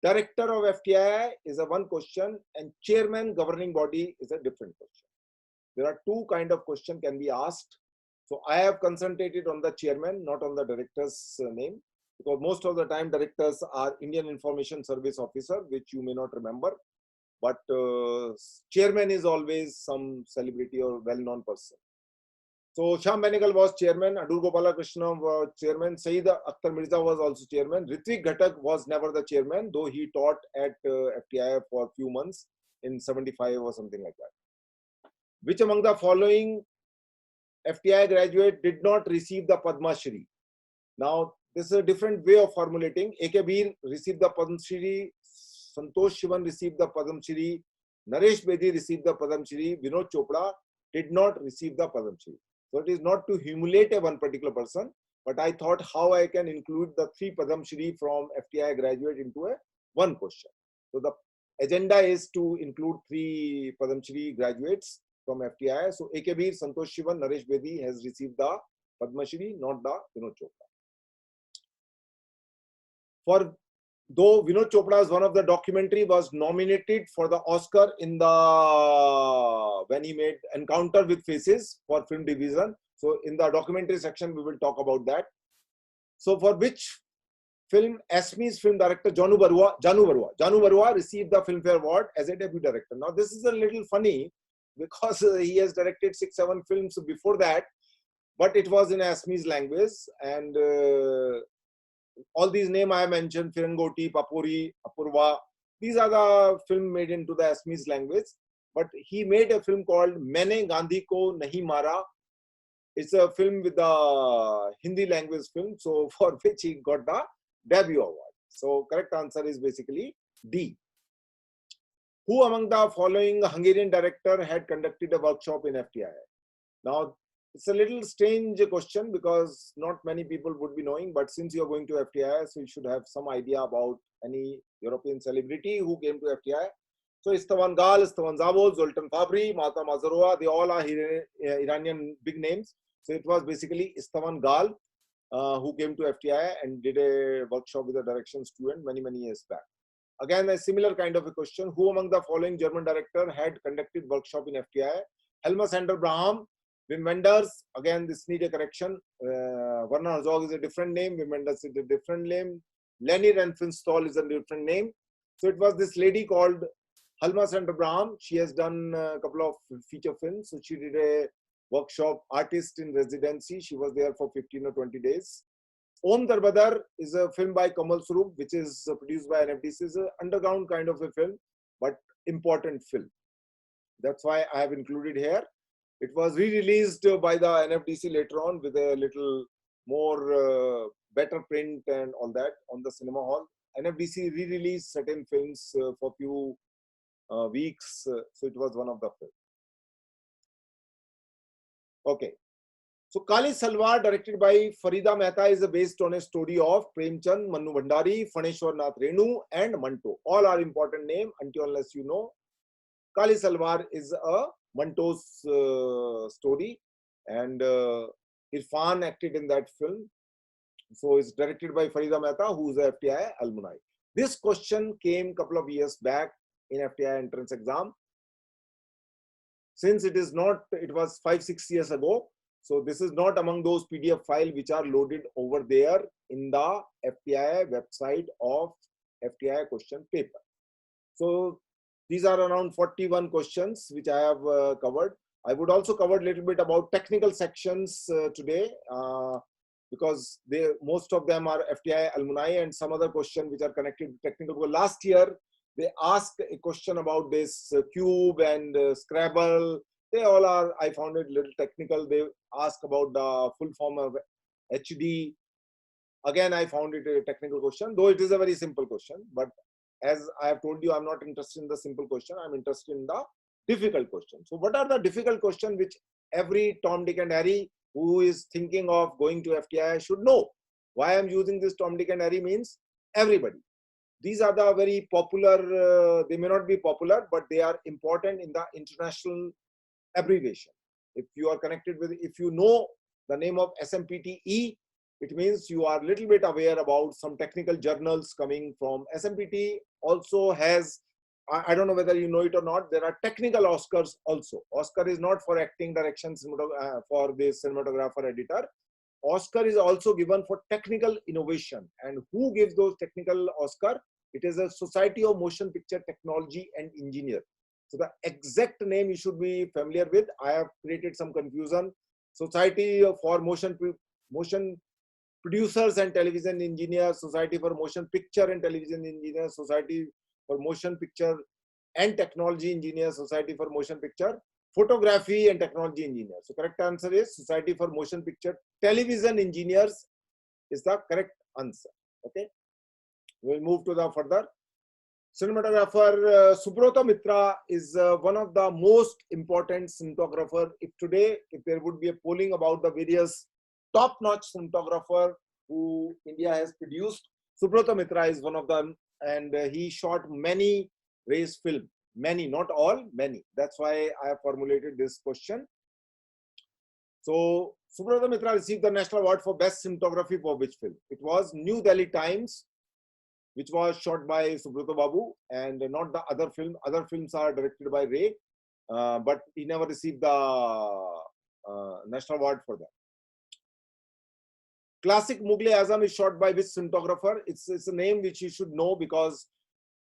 Director of FTI is a one question, and chairman governing body is a different question. There are two kind of question can be asked. So I have concentrated on the chairman, not on the director's name, because most of the time directors are Indian Information Service officer, which you may not remember. But chairman is always some celebrity or well-known person. So Shyam Benegal was chairman, Adur Gopalakrishna was chairman, Saeed Akhtar Mirza was also chairman, Ritvik Ghatak was never the chairman, though he taught at FTI for a few months in 75 or something like that. Which among the following FTI graduate did not receive the Padma Shri? Now, this is a different way of formulating. A.K. Veer received the Padma Shri, Santosh Shivan received the Padma Shri, Naresh Bedi received the Padma Shri, Vinod Chopra did not receive the Padma Shri. So it is not to humiliate a one particular person, but I thought how I can include the three Padma Shri from FTI graduate into a one question. So the agenda is to include three Padma Shri graduates from FTI. So A.K. Veer, Santosh Shivan, Naresh Bedi has received the Padma Shri, not the Vinod Chopra. Though Vinod Chopra's one of the documentary was nominated for the Oscar in the when he made Encounter with Faces for film division. So in the documentary section we will talk about that. So for which film Asmi's film director Janu Barua received the Filmfare Award as a debut director. Now this is a little funny because he has directed 6-7 films before that, but it was in Asmi's language, and all these names I mentioned, Firangoti, Papuri, Apurva, these are the film made into the Assamese language. But he made a film called Maine Gandhi Ko Nahi Mara. It's a film with the Hindi language film, so for which he got the debut award. So correct answer is basically D. Who among the following Hungarian director had conducted a workshop in FTI? Now, it's a little strange question because not many people would be knowing, but since you're going to FTI, so you should have some idea about any European celebrity who came to FTI. So Istvan Gal, Istvan Zavol, Zoltan Fabri, Mata Mazarova, they all are Iranian big names. So it was basically Istvan Gal who came to FTI and did a workshop with a direction student many years back. Again, a similar kind of a question. Who among the following German director had conducted workshop in FTI? Helmut Sander-Braham, Wim Wenders. Again, this need a correction. Werner Herzog is a different name. Wim Wenders is a different name. Leni Riefenstahl is a different name. So it was this lady called Helma Sander-Braham. She has done a couple of feature films. So she did a workshop, artist in residency. She was there for 15 or 20 days. Om Darbadar is a film by Kamal Swarup, which is produced by NFDC. It's an underground kind of a film, but important film. That's why I have included here. It was re-released by the NFDC later on with a little more better print and all that on the cinema hall. NFDC re-released certain films for few weeks, so it was one of the films. Okay. So Kali Salwar, directed by Farida Mehta, is based on a story of Premchand, Manu Bhandari, Phaneshwar Nath Renu, and Manto. All are important names until unless you know. Kali Salwar is a Manto's story, and Irfan acted in that film. So it's directed by Farida Mehta, who is a FTI alumni. This question came a couple of years back in FTI entrance exam. Since it is not, it was 5-6 years ago. So this is not among those PDF files which are loaded over there in the FTI website of FTI question paper. So these are around 41 questions which I have covered. I would also cover a little bit about technical sections today because most of them are FTI alumni, and some other questions which are connected to technical. Because last year they asked a question about this cube and Scrabble. They all are, I found it a little technical. They ask about the full form of HD. Again, I found it a technical question, though it is a very simple question. But as I have told you, I'm not interested in the simple question. I'm interested in the difficult question. So what are the difficult questions which every Tom, Dick and Harry who is thinking of going to FTI should know? Why I'm using this Tom, Dick and Harry means everybody. These are the very popular, they may not be popular, but they are important in the international abbreviation. If you are connected with, if you know the name of SMPTE, it means you are a little bit aware about some technical journals coming from SMPT. Also has, I don't know whether you know it or not, there are technical Oscars also. Oscar is not for acting, direction, for the cinematographer, editor. Oscar is also given for technical innovation. And who gives those technical Oscar? It is a Society of Motion Picture Technology and Engineer. So the exact name you should be familiar with. I have created some confusion. Society for Motion Producers and Television Engineers, Society for Motion Picture and Television Engineers, Society for Motion Picture and Technology Engineers, Society for Motion Picture Photography and Technology Engineers. So correct answer is Society for Motion Picture Television Engineers is the correct answer. Okay. We'll move to the further. Cinematographer Subrata Mitra is one of the most important cinematographer. If there would be a polling about the various top-notch cinematographer who India has produced, Subrata Mitra is one of them, and he shot many race films. Many, not all, many. That's why I have formulated this question. So Subrata Mitra received the National Award for Best Cinematography for which film? It was New Delhi Times, which was shot by Subrata Babu, and not the other film. Other films are directed by Ray, but he never received the National Award for that. Classic Mughal-e-Azam is shot by which cinematographer? It's a name which you should know because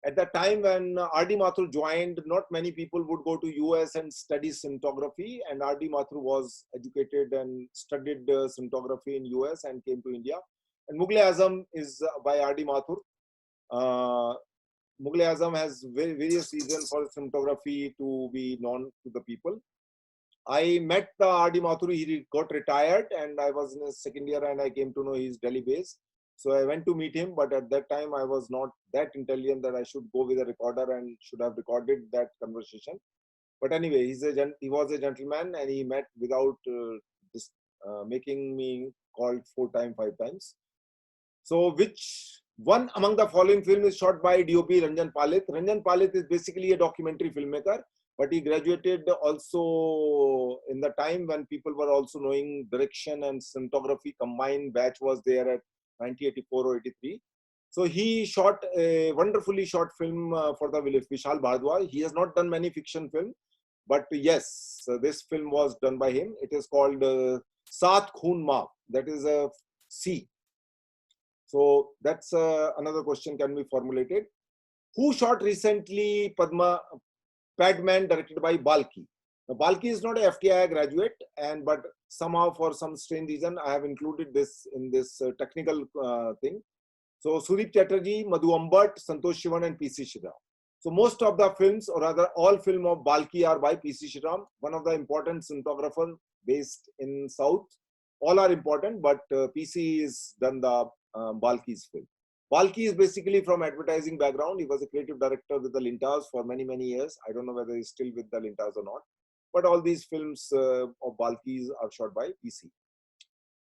at the time when R.D. Mathur joined, not many people would go to US and study cinematography, and R.D. Mathur was educated and studied cinematography in US and came to India. And Mughal-e-Azam is by R.D. Mathur. Mughal-e-Azam has various reasons for cinematography to be known to the people. I met the R.D. Mathur, he got retired, and I was in his second year and I came to know he's Delhi based. So I went to meet him, but at that time I was not that intelligent that I should go with a recorder and should have recorded that conversation. But anyway, he was a gentleman, and he met without making me called 4 times, 5 times. So which one among the following film is shot by DOP Ranjan Palit? Ranjan Palit is basically a documentary filmmaker, but he graduated also in the time when people were also knowing direction and cinematography. Combined batch was there at 1984 or 83. So he shot a wonderfully short film for the Vishal Bhardwaj. He has not done many fiction films, but yes, this film was done by him. It is called Saat Khoon Maaf. That is a C. So that's another question can be formulated. Who shot recently Padman directed by Balki? Now, Balki is not a FTI graduate, but somehow for some strange reason I have included this in this technical thing. So Sudeep Chatterjee, Madhu Ambat, Santosh Sivan and PC Shriram. So most of the films, or rather all film of Balki, are by PC Shriram, one of the important cinematographer based in South. All are important, but PC is done the Balki's film. Balki is basically from advertising background. He was a creative director with the Lintas for many years. I don't know whether he's still with the Lintas or not. But all these films of Balki's are shot by PC.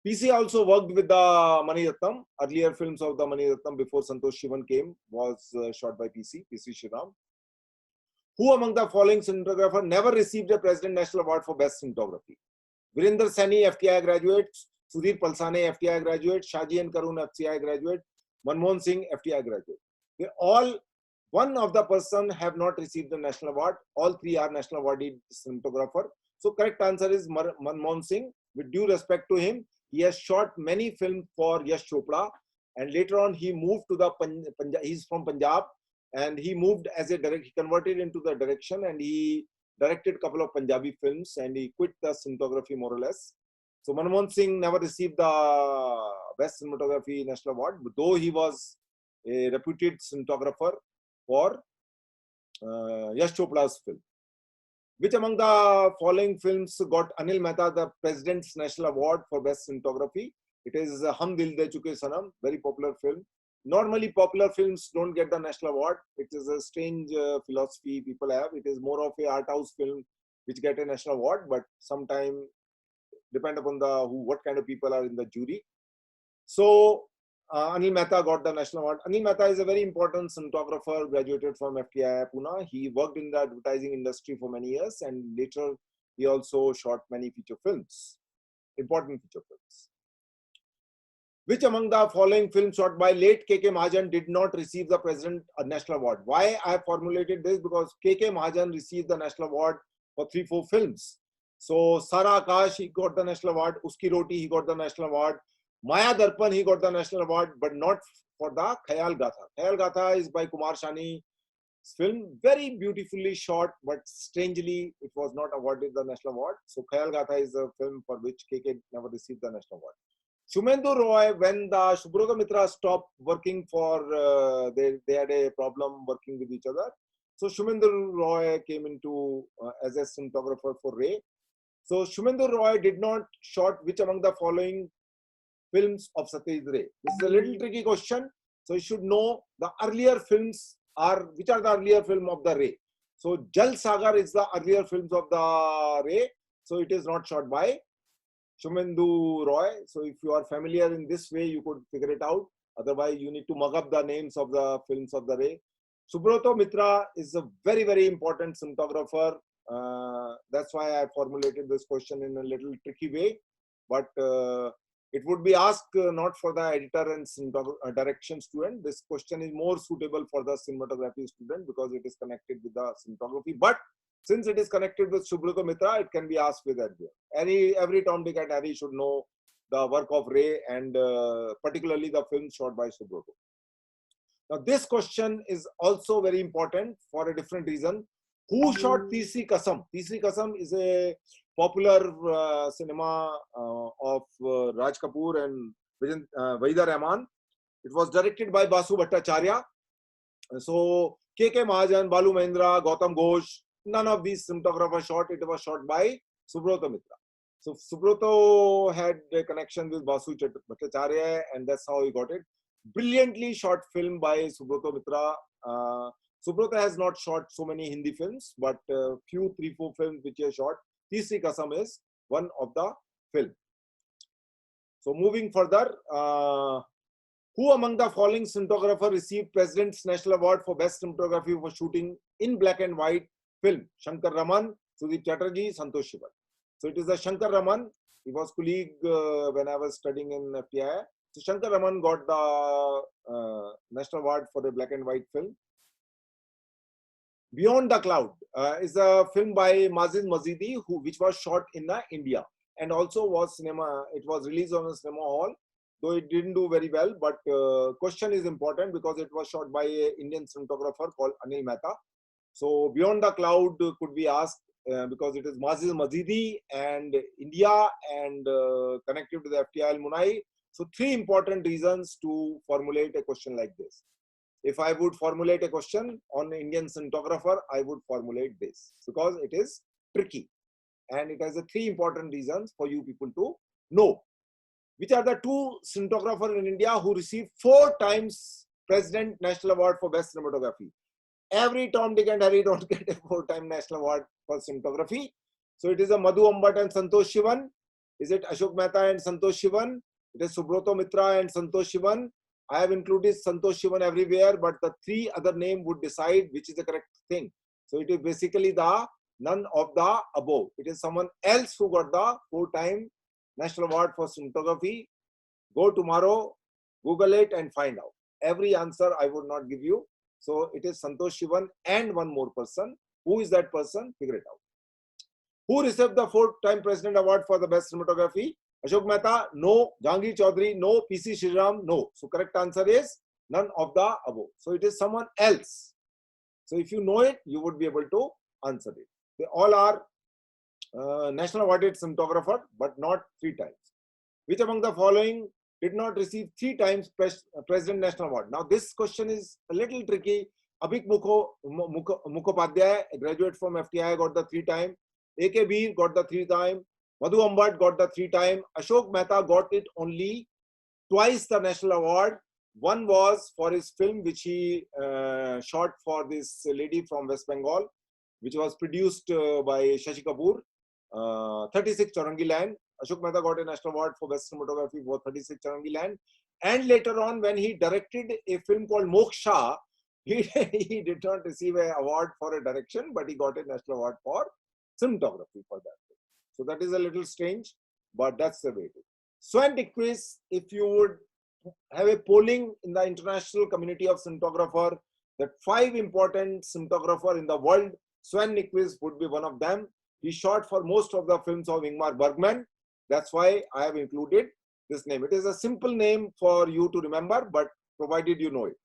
PC also worked with the Mani Ratnam. Earlier films of the Mani Ratnam before Santosh Sivan came was shot by PC Shriram. Who among the following cinematographer never received a President National Award for Best Cinematography? Virender Saini, FTI graduate. Sudhir Palsane, FTI graduate. Shaji and Karun, FTI graduate. Manmohan Singh, FTI graduate. They all, one of the person have not received the national award. All three are national awarded cinematographer. So correct answer is Manmohan Singh. With due respect to him, he has shot many films for Yash Chopra, and later on he moved to the Punjab. He's from Punjab, and he moved as a director. He converted into the direction, and he directed a couple of Punjabi films, and he quit the cinematography more or less. So Manmohan Singh never received the Best Cinematography National Award, though he was a reputed cinematographer for Yash Chopra's film. Which among the following films got Anil Mehta the President's National Award for Best Cinematography? It is Hum Dil De Chuke Sanam, very popular film. Normally, popular films don't get the national award. It is a strange philosophy people have. It is more of a art house film which get a national award, but sometime depend upon the what kind of people are in the jury. So Anil Mehta got the national award. Anil Mehta is a very important cinematographer, graduated from FTI Pune. He worked in the advertising industry for many years, and later he also shot many feature films, important feature films. Which among the following films shot by late K.K. Mahajan did not receive the President National Award? Why I formulated this? Because K.K. Mahajan received the National Award for 3-4 films. So Sara Akash, he got the National Award. Uski Roti, he got the National Award. Maya Darpan, he got the National Award, but not for the Khayal Gatha. Khayal Gatha is by Kumar Sani's film, very beautifully shot, but strangely it was not awarded the National Award. So Khayal Gatha is a film for which KK never received the National Award. Shumendu Roy, when the Subrata Mitra stopped working for, they had a problem working with each other. So Shumendu Roy came into as a cinematographer for Ray. So Shumendu Roy did not shot which among the following films of Satyajit Ray? This is a little tricky question. So you should know the earlier films are, which are the earlier film of the Ray. So Jal Sagar is the earlier films of the Ray. So it is not shot by Shumendu Roy. So if you are familiar in this way, you could figure it out. Otherwise, you need to mug up the names of the films of the Ray. Subrata Mitra is a very important cinematographer. That's why I formulated this question in a little tricky way. But it would be asked not for the editor and direction student. This question is more suitable for the cinematography student because it is connected with the cinematography. But since it is connected with Subrata Mitra, it can be asked with that. Every Tom, Dick and Harry should know the work of Ray and particularly the film shot by Subrata. Now this question is also very important for a different reason. Who shot Teesri Kasam? Teesri Kasam is a popular cinema of Raj Kapoor and Wahida Rahman. It was directed by Basu Bhattacharya. So K.K. Mahajan, Balu Mahendra, Gautam Ghosh, none of these cinematographers shot. It was shot by Subrata Mitra. So Subrata had a connection with Basu Bhattacharya, and that's how he got it. Brilliantly shot film by Subrata Mitra. Subrata has not shot so many Hindi films, but few 3-4 films which he has shot. Teesri Kasam is one of the film. So moving further, who among the following cinematographer received President's National Award for Best Cinematography for shooting in black and white film? Shankar Raman, Sudeep Chatterjee, Santosh Sivan. So it is the Shankar Raman. He was colleague when I was studying in FTI. So Shankar Raman got the National Award for a black and white film. Beyond the Cloud is a film by Maziz Mazidi, which was shot in India and also was cinema. It was released on a cinema hall, though it didn't do very well. But question is important because it was shot by an Indian cinematographer called Anil Mehta. So Beyond the Cloud could be asked because it is Maziz Mazidi and India and connected to the FTI Al-Munai. So three important reasons to formulate a question like this. If I would formulate a question on Indian cinematographer, I would formulate this because it is tricky. And it has three important reasons for you people to know. Which are the two cinematographers in India who received 4 times President National Award for Best Cinematography? Every Tom, Dick and Harry don't get a 4-time National Award for cinematography. So it is a Madhu Ambat and Santosh Shivan. Is it Ashok Mehta and Santosh Shivan? It is Subroto Mitra and Santosh Shivan. I have included Santosh Shivan everywhere, but the 3 other names would decide which is the correct thing. So it is basically the none of the above. It is someone else who got the 4-time National Award for cinematography. Go tomorrow, Google it and find out. Every answer I would not give you. So it is Santosh Shivan and one more person. Who is that person? Figure it out. Who received the 4-time President Award for the Best Cinematography? Ashok Mehta, no. Jahangir Chaudhary, no. PC Shriram, no. So correct answer is none of the above. So it is someone else. So if you know it, you would be able to answer it. They all are national awarded cinematographer, but not 3 times. Which among the following did not receive 3 times President National Award? Now this question is a little tricky. Abhik Mukhopadhyay, a graduate from FTI, got the 3 times. A.K. Beer got the 3 times. Madhu Ambat got the 3 times. Ashok Mehta got it only twice the National Award. One was for his film which he shot for this lady from West Bengal, which was produced by Shashi Kapoor, 36 Chaurangi Land. Ashok Mehta got a National Award for Best Cinematography for 36 Chaurangi Land. And later on, when he directed a film called Moksha, he did not receive an award for a direction, but he got a National Award for cinematography for that film. So that is a little strange, but that's the way it is. Sven Nykvist, if you would have a polling in the international community of cinematographer, that 5 important cinematographer in the world, Sven Nykvist would be one of them. He shot for most of the films of Ingmar Bergman. That's why I have included this name. It is a simple name for you to remember, but provided you know it.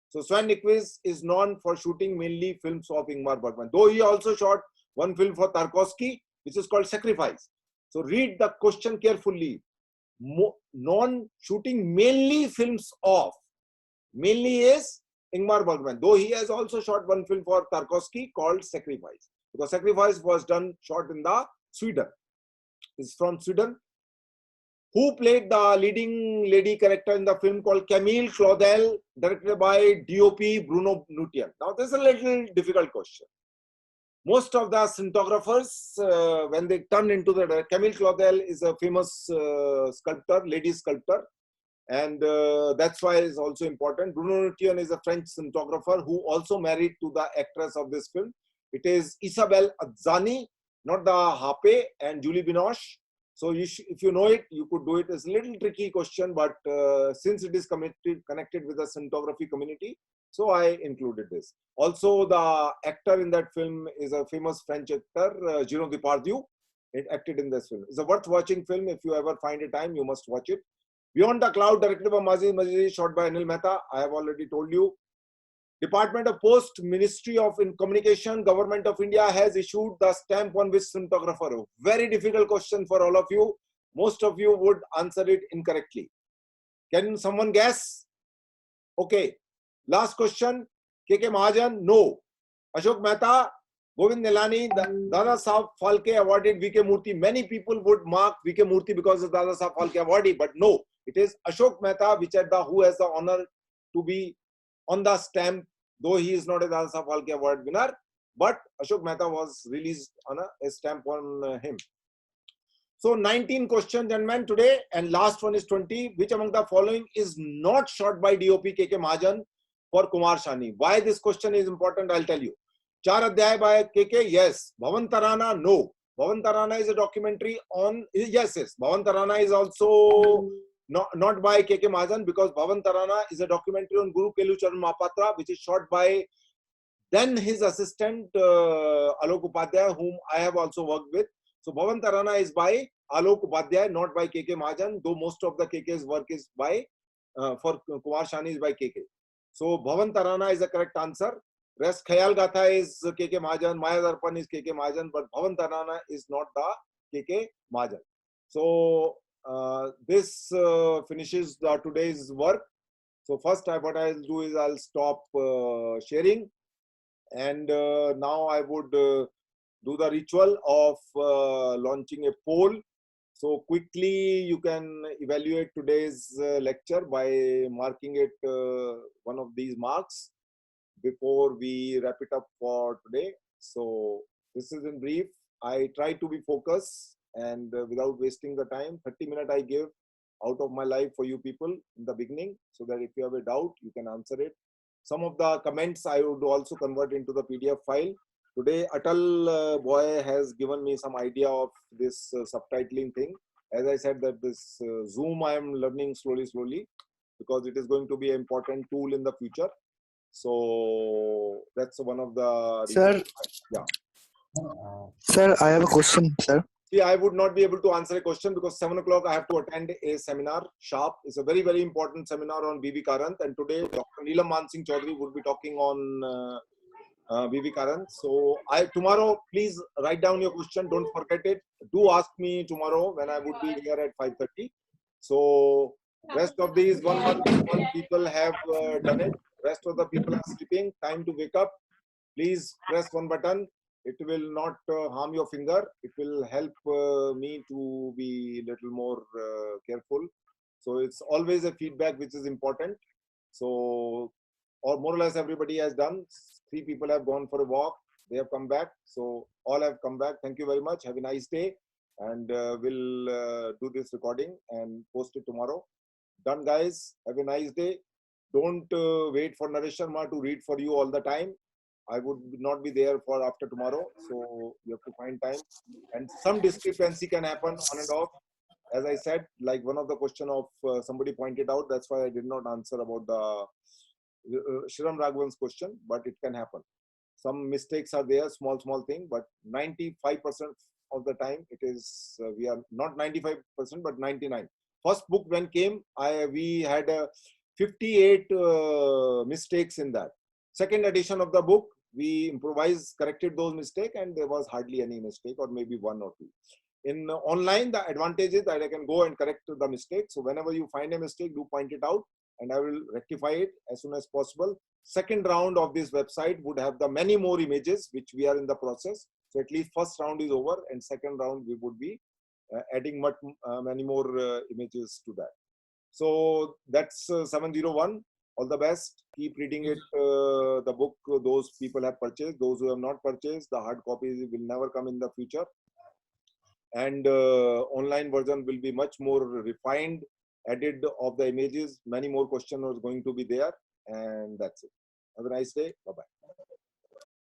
So Sven Nykvist is known for shooting mainly films of Ingmar Bergman, though he also shot one film for Tarkovsky, which is called Sacrifice. So read the question carefully. Non-shooting mainly films of, mainly is Ingmar Bergman, though he has also shot one film for Tarkovsky called Sacrifice, because Sacrifice was shot in the Sweden. It's from Sweden. Who played the leading lady character in the film called Camille Claudel, directed by DOP Bruno Nutien? Now this is a little difficult question. Most of the cinematographers, when they turn into the Camille Claudel is a famous sculptor, lady sculptor, and that's why it's also important. Bruno Nutien is a French cinematographer who also married to the actress of this film. It is Isabelle Adjani, not the Hape, and Julie Binoche. So if you know it, you could do it. It's a little tricky question, but since it is connected with the cinematography community, so I included this. Also, the actor in that film is a famous French actor, Jérôme Depardieu. It acted in this film. It's a worth watching film. If you ever find a time, you must watch it. Beyond the Cloud, directed by Maziz Mazidi, shot by Anil Mehta. I have already told you. Department of Post, Ministry of Communication, Government of India has issued the stamp on which cinematographer. Very difficult question for all of you. Most of you would answer it incorrectly. Can someone guess? Okay. Last question. K.K. Mahajan, no. Ashok Mehta, Govind Nilani, Dada Saheb Phalke awarded V.K. Murthy. Many people would mark V.K. Murthy because of Dada Saheb Phalke awardee, but no. It is Ashok Mehta, who has the honor to be on the stamp, though he is not a Dada Saheb Phalke award winner, but Ashok Mehta was released on a stamp on him. So 19 questions, gentlemen, today, and last one is 20. Which among the following is not shot by DOP K.K. Mahajan for Kumar Sani? Why this question is important, I'll tell you. Char Adhyay by KK, yes. Bhavan Tarana, no. Bhavan Tarana is a documentary on, yes. Bhavan Tarana is also not by KK Mahajan, because Bhavan Tarana is a documentary on Guru Kelucharan Mahapatra, which is shot by then his assistant Alok Upadhyay, whom I have also worked with. So Bhavan Tarana is by Alok Upadhyay, not by KK Mahajan, though most of the KK's work is by for Kumar Shani is by KK. So Bhavan Tarana is the correct answer. Rest Khayal Gatha is KK Mahajan, Maya Darpan is KK Mahajan, but Bhavan Tarana is not the KK Mahajan. So this finishes today's work. So first what I'll do is I'll stop sharing, and now I would do the ritual of launching a poll. So quickly you can evaluate today's lecture by marking it one of these marks before we wrap it up for today. So this is in brief. I try to be focused and without wasting the time. 30 minutes I give out of my life for you people in the beginning, so that if you have a doubt, you can answer it. Some of the comments I would also convert into the PDF file. Today, Atal boy has given me some idea of this subtitling thing. As I said, that this Zoom I am learning slowly, because it is going to be an important tool in the future. So that's one of the Sir, reasons. Yeah. Sir, I have a question, sir. See, I would not be able to answer a question because 7 o'clock I have to attend a seminar sharp. It's a very, very important seminar on B.V. Karant, and today Dr. Neelam Mansingh Chaudhary would be talking on B.V. Karant. So tomorrow, please write down your question. Don't forget it. Do ask me tomorrow when I would be here at 5:30. So rest of these 1 month people have done it. Rest of the people are sleeping. Time to wake up. Please press one button. It will not harm your finger. It will help me to be a little more careful. So it's always a feedback which is important. So, or more or less everybody has done. 3 people have gone for a walk. They have come back. So all have come back. Thank you very much. Have a nice day. And we'll do this recording and post it tomorrow. Done, guys. Have a nice day. Don't wait for Naresh Sharma to read for you all the time. I would not be there for after tomorrow, so you have to find time. And some discrepancy can happen on and off. As I said, like one of the question of somebody pointed out, that's why I did not answer about the Shriram Raghavan's question, but it can happen. Some mistakes are there, small thing, but 95% of the time it is, we are not 95%, but 99. First book when came, we had 58 mistakes in that. Second edition of the book, we improvised, corrected those mistakes, and there was hardly any mistake, or maybe 1 or 2. In online, the advantage is that I can go and correct the mistake. So whenever you find a mistake, do point it out, and I will rectify it as soon as possible. Second round of this website would have the many more images, which we are in the process. So at least first round is over, and second round we would be adding many more images to that. So that's 701. All the best. Keep reading it, the book those people have purchased. Those who have not purchased, the hard copies will never come in the future. And online version will be much more refined, added of the images. Many more questions are going to be there. And that's it. Have a nice day. Bye-bye.